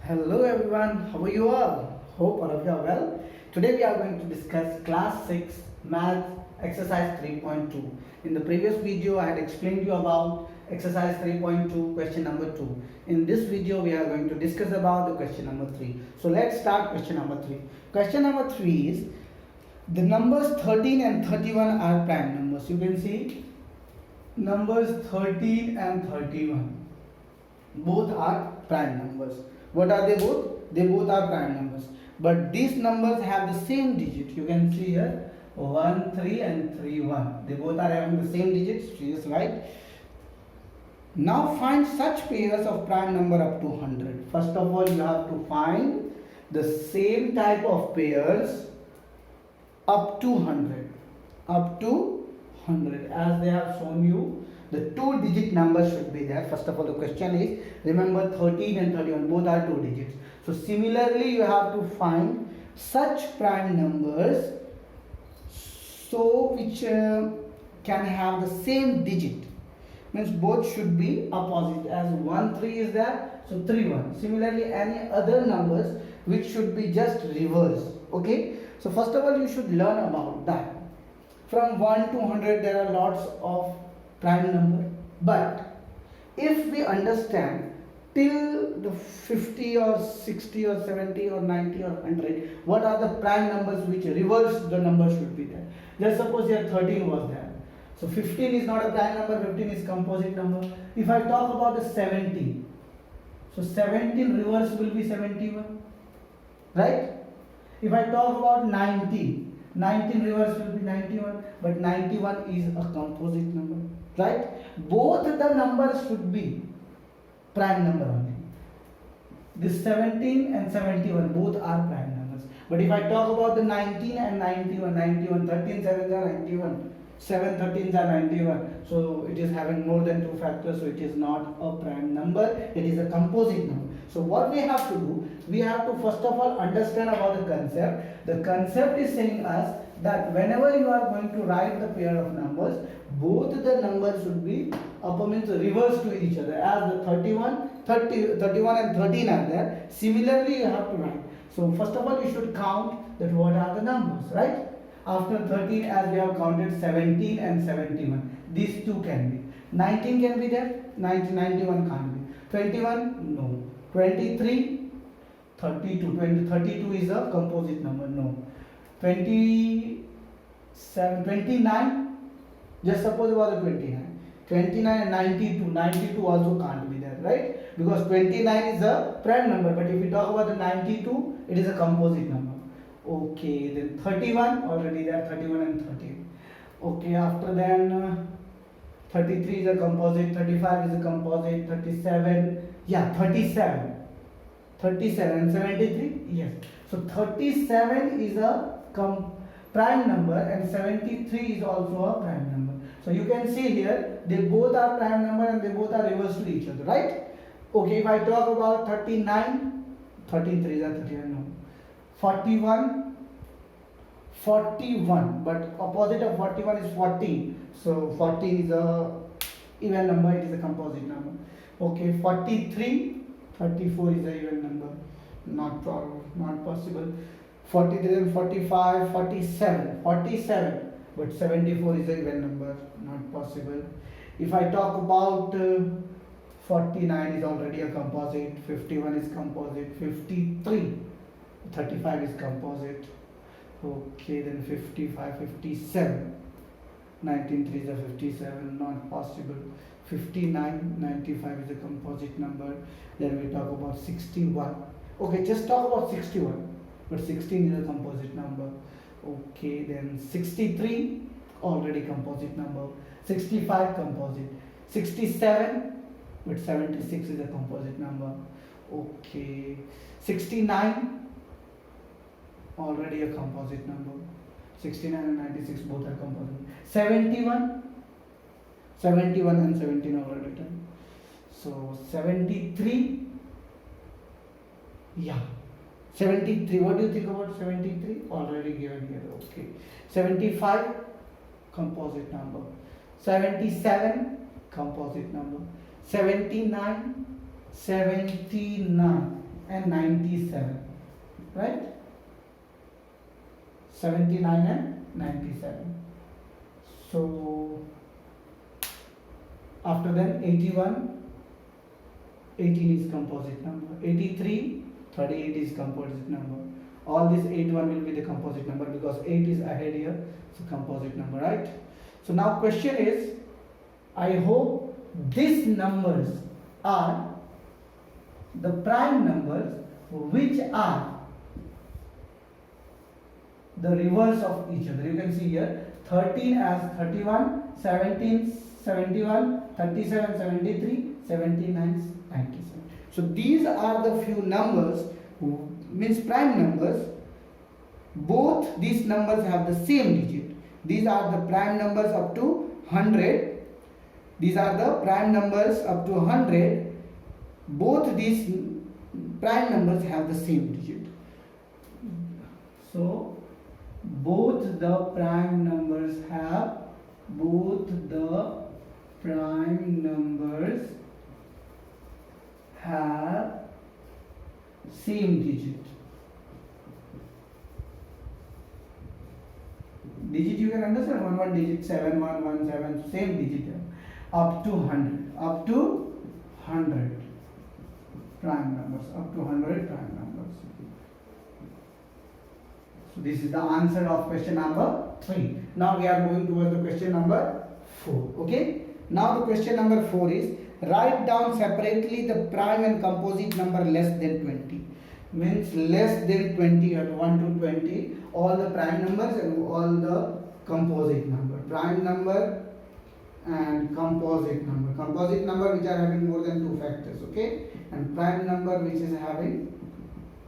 Hello everyone, how are you all? Hope all of you are well. Today we are going to discuss class 6 math exercise 3.2. In the previous video I had explained you about exercise 3.2 question number 2. In this video we are going to discuss about the question number 3. So let's start question number 3. Question number 3 is the numbers 13 and 31 are prime numbers. You can see numbers 13 and 31 both are prime numbers. What are they both? They both are prime numbers. But these numbers have the same digit. You can see here 1, 3 and 3, 1. They both are having the same digits. She is right. Now find such pairs of prime number up to 100. First of all, you have to find the same type of pairs up to 100. Up to 100. As they have shown you, the 2-digit number should be there. First of all, the question is, remember 13 and 31 both are 2 digits. So similarly, you have to find such prime numbers so which can have the same digit. Means both should be opposite. As 1 3 is there, so 3 1. Similarly, any other numbers which should be just reverse. Okay. So first of all, you should learn about that. From 1 to 100, there are lots of prime number, but if we understand till the 50 or 60 or 70 or 90 or 100, what are the prime numbers which reverse the number should be there. Just suppose here 13 was there, so 15 is not a prime number, 15 is composite number. If I talk about the 17, so 17 reverse will be 71, right? If I talk about 19 reverse will be 91, but 91 is a composite number, right? Both the numbers should be prime number only. This 17 and 71 both are prime numbers. But if I talk about the 19 and 91, 13 sevens are 91, 7 13s are 91. So it is having more than 2 factors, so it is not a prime number, it is a composite number. So what we have to do, we have to first of all understand about the concept. The concept is saying us that whenever you are going to write the pair of numbers, both the numbers should be means reverse to each other. As the 31 and 13 are there, similarly you have to write. So first of all, you should count that what are the numbers, right? After 13, as we have counted 17 and 71, these two can be. 19 can be there, 91 can't be. 21, no. 23, 32. 32 is a composite number, no. 27, 29, just suppose about the 29. 29 and 92 also can't be there, right? Because 29 is a prime number, but if we talk about the 92, it is a composite number. Okay, then 31 already there, 31 and 30. Okay, after then 33 is a composite, 35 is a composite, 37, yeah, 37 and 73, yes. So 37 is a prime number and 73 is also a prime number. So you can see here, they both are prime number and they both are reverse to each other, right? Okay, if I talk about 39, 33 is a 39, no. 41, but opposite of 41 is 14. So 14 is a even number, it is a composite number. Okay, 43, 34 is a even number, not possible. 43 and 45, 47, but 74 is a even number, not possible. If I talk about 49 is already a composite, 51 is composite, 53, 35 is composite. Okay, then 55, 57, 19 is a 57, not possible. 59, 95 is a composite number. Then we talk about 61. Okay, just talk about 61, but 16 is a composite number. Okay, then 63, already composite number. 65 composite. 67, but 76 is a composite number. Okay, 69, already a composite number. 69 and 96 both are composite. 71 and 17 already done. So 73, yeah, 73. What do you think about 73? Already given here. Okay, 75 composite number. 77 composite number. 79, and 97, right? 79 and 97. So after that 81, 18 is composite number. 83, 38 is composite number. All this 81 will be the composite number because 8 is ahead here, so composite number, right? So now question is, I hope these numbers are the prime numbers which are the reverse of each other. You can see here 13 as 31, 17 71, 37 73, 79 97. So these are the few numbers, means prime numbers. Both these numbers have the same digit. These are the prime numbers up to 100. These are the prime numbers up to 100. Both these prime numbers have the same digit. So both the prime numbers have same digit. Digit you can understand, one digit, 7117, same digit, up to 100 prime numbers, up to 100 prime numbers. So this is the answer of question number 3. Now we are moving towards the question number 4. Okay. Now the question number 4 is, write down separately the prime and composite number less than 20. Means less than 20 at 1 to 20, all the prime numbers and all the composite number. Prime number and composite number. Composite number which are having more than 2 factors, okay? And prime number which is having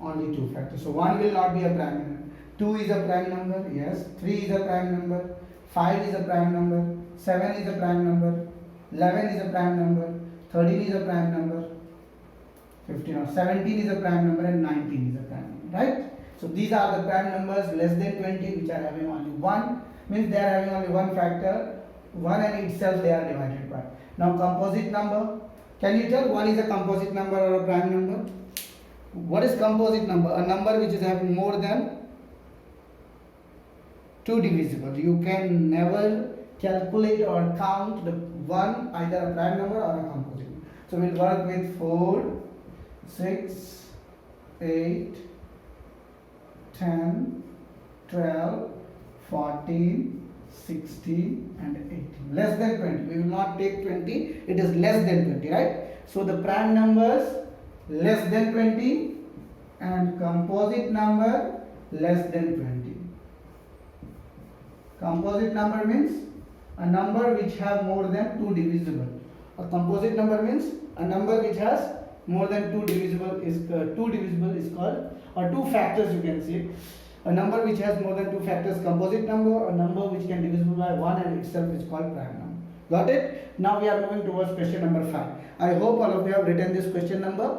only 2 factors. So 1 will not be a prime number. 2 is a prime number, yes. 3 is a prime number. 5 is a prime number. 7 is a prime number. 11 is a prime number. 13 is a prime number. 15 or 17 is a prime number and 19 is a prime number, right? So these are the prime numbers less than 20 which are having only 1, means they are having only 1 factor, 1 and itself they are divided by. Now composite number, can you tell one is a composite number or a prime number? What is composite number? A number which is having more than 2 divisible. You can never calculate or count the one either a prime number or a composite number. So we'll work with 4, 6, 8, 10, 12, 14, 16 and 18. Less than 20. We will not take 20. It is less than 20, right? So the prime numbers less than 20 and composite number less than 20. Composite number means a number which have more than 2 divisible. A composite number means a number which has more than 2 divisible is called, or 2 factors you can say. A number which has more than 2 factors, composite number. A number which can divisible by 1 and itself is called prime number. Got it? Now we are moving towards question number 5. I hope all of you have written this question number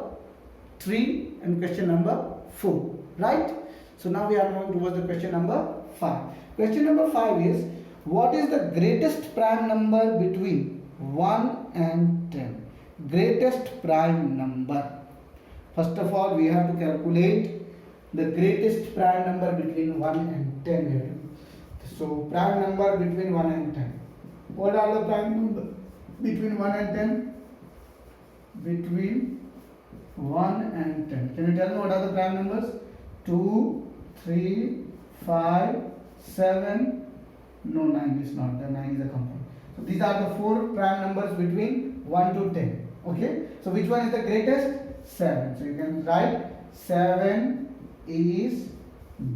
3 and question number 4, right? So now we are moving towards the question number 5. Question number 5 is, what is the greatest prime number between 1 and 10? Greatest prime number. First of all, we have to calculate the greatest prime number between 1 and 10 here. So prime number between 1 and 10. What are the prime number between 1 and 10? Between 1 and 10. Can you tell me what are the prime numbers? 2, 3, 5, 7. No, 9 is not. The 9 is a compound. So these are the 4 prime numbers between 1 to 10. Okay. So which one is the greatest? 7. So you can write 7 is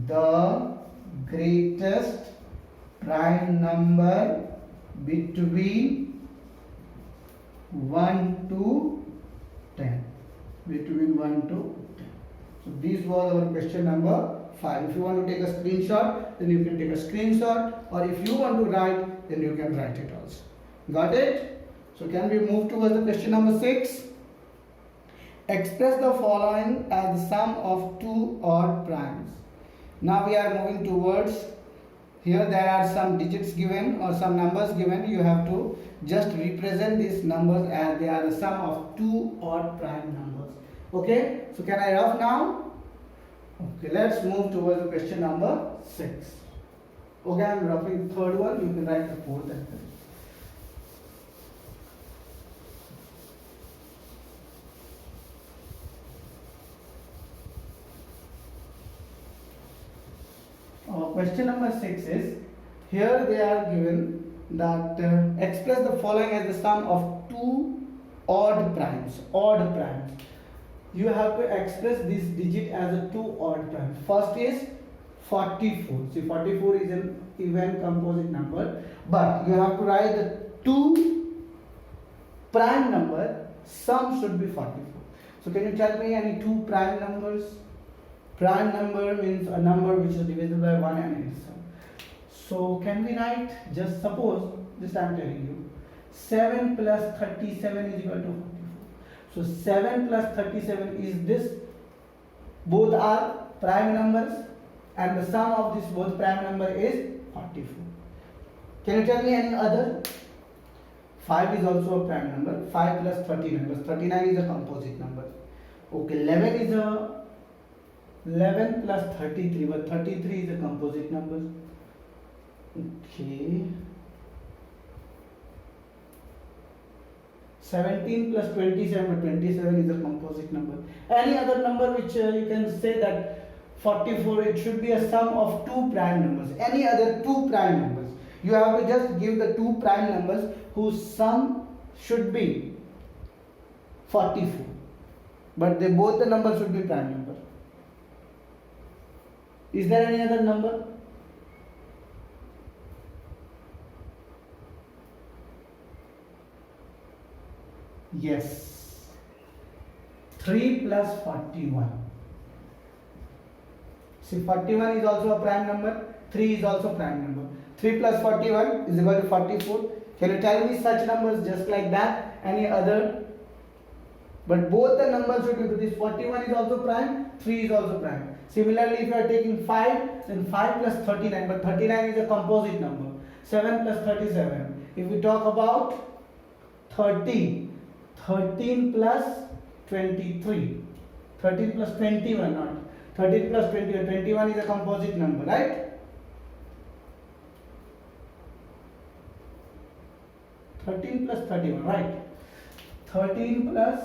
the greatest prime number between 1 to 10. Between 1 to 10. So this was our question number 5. If you want to take a screenshot, then you can take a screenshot, or if you want to write, then you can write it also. Got it? So can we move towards the question number 6? Express the following as the sum of 2 odd primes. Now we are moving towards, here there are some digits given or some numbers given. You have to just represent these numbers as they are the sum of 2 odd prime numbers. Okay, so can I rough now? Okay, let's move towards the question number 6. Okay, I'm roughing the third one, you can write the fourth and fifth. Question number 6 is, here they are given that express the following as the sum of two odd primes. You have to express this digit as a two odd primes. First is 44. See, 44 is an even composite number, but you have to write the two prime number, sum should be 44. So can you tell me any two prime numbers? Prime number means a number which is divisible by 1 and its sum. So can we write, just suppose, just I am telling you, 7 plus 37 is equal to 44. So 7 plus 37 is this, both are prime numbers and the sum of this both prime number is 44. Can you tell me any other? 5 is also a prime number. 5 plus 39, because 39 is a composite number. Okay, 11 plus 33, but 33 is a composite number. Okay. 17 plus 27, but 27 is a composite number. Any other number which you can say that 44, it should be a sum of two prime numbers. Any other two prime numbers. You have to just give the two prime numbers whose sum should be 44. But they both the numbers should be prime number. Is there any other number? Yes. 3 plus 41. See, 41 is also a prime number. 3 is also prime number. 3 plus 41 is equal to 44. Can you tell me such numbers just like that? Any other? But both the numbers should be, this 41 is also prime, 3 is also prime. Similarly, if you are taking 5, then 5 plus 39, but 39 is a composite number. 7 plus 37. If we talk about 13, 13 plus 23. 13 plus 21, not 13 plus 21. 21 is a composite number, right? 13 plus 31, right? 13 plus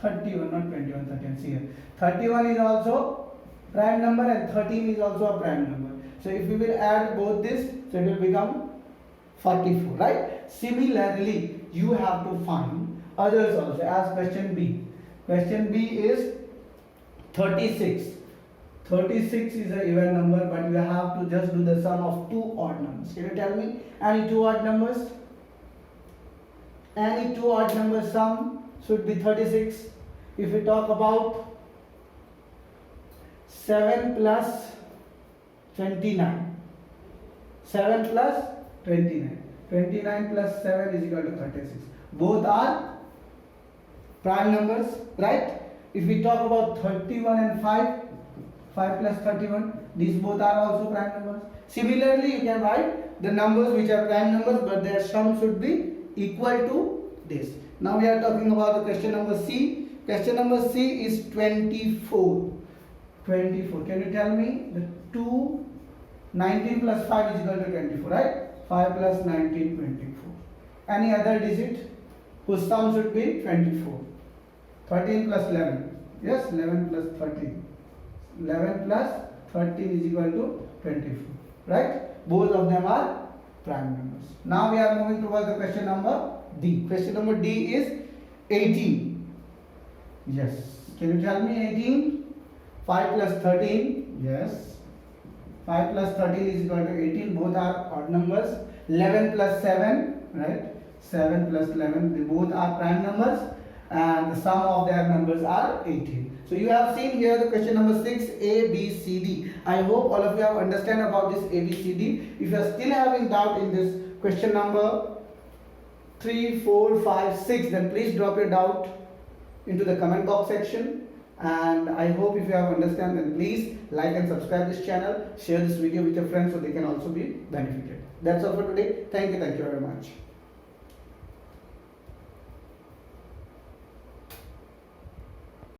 31, not 21, 13. See here. 31 is also prime number and 13 is also a prime number. So if we will add both this, so it will become 44, right? Similarly, you have to find others also, as question B. Question B is 36. 36 is an even number, but you have to just do the sum of two odd numbers. Can you tell me any two odd numbers? Any two odd number sum should be 36. If we talk about 7 plus 29. 7 plus 29. 29 plus 7 is equal to 36. Both are prime numbers, right? If we talk about 31 and 5, 5 plus 31, these both are also prime numbers. Similarly, you can write the numbers which are prime numbers, but their sum should be equal to this. Now we are talking about the question number C. Question number C is 24. 24. Can you tell me the 19 plus 5 is equal to 24, right? 5 plus 19, 24. Any other digit whose sum should be 24. 13 plus 11. Yes, 11 plus 13. 11 plus 13 is equal to 24. Right? Both of them are prime numbers. Now we are moving towards the question number D. Question number D is 18. Yes. Can you tell me 18? 5 plus 13. Yes. 5 plus 13 is equal to 18. Both are odd numbers. 11 plus 7. Right? 7 plus 11. They both are prime numbers. And the sum of their numbers are 18. So you have seen here the question number 6, A, B, C, D. I hope all of you have understand about this A, B, C, D. If you are still having doubt in this question number 3, 4, 5, 6, then please drop your doubt into the comment box section. And I hope if you have understand, then please like and subscribe this channel. Share this video with your friends so they can also be benefited. That's all for today. Thank you very much.